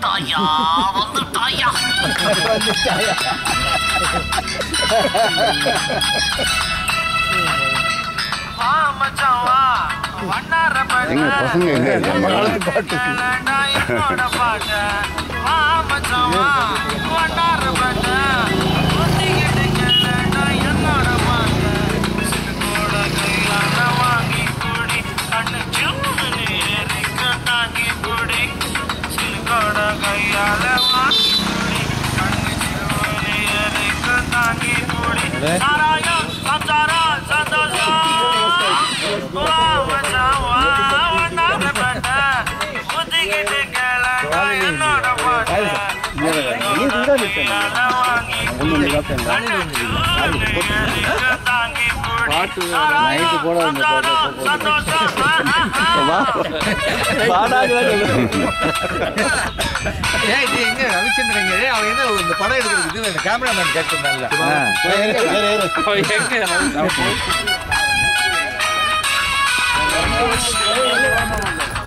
வந்துட்டாயா வந்துட்டாயா வா மச்சான் வா வண்ணார எங்க பசங்க எங்க என்னோட பாட்டு வா மச்சான் வா வண்ணார பாட்டு ஒத்திக்கிட்டு கேளடா என்னோட பாட்டு சின்னோட கையால வாங்கி குடி கண்ணு சின்ன ஏறிக்க தாங்கி குடி சின்னோட கையால வாங்கி குடி கண்ணு சின்ன ஏறிக்க தாங்கி குடி சாராயம் சம்சாரம் சந்தோஷம் வா மச்சான் வா வண்ணார பாட்டு ஒத்திக்கிட்டு கேளடா என்னோட பாட்டு நைட்டு போட எங்க ரவிச்சந்திரன் அவன் என்ன இந்த படம் எடுக்கிறது கேமராமேன் கேட்டிருந்தாங்க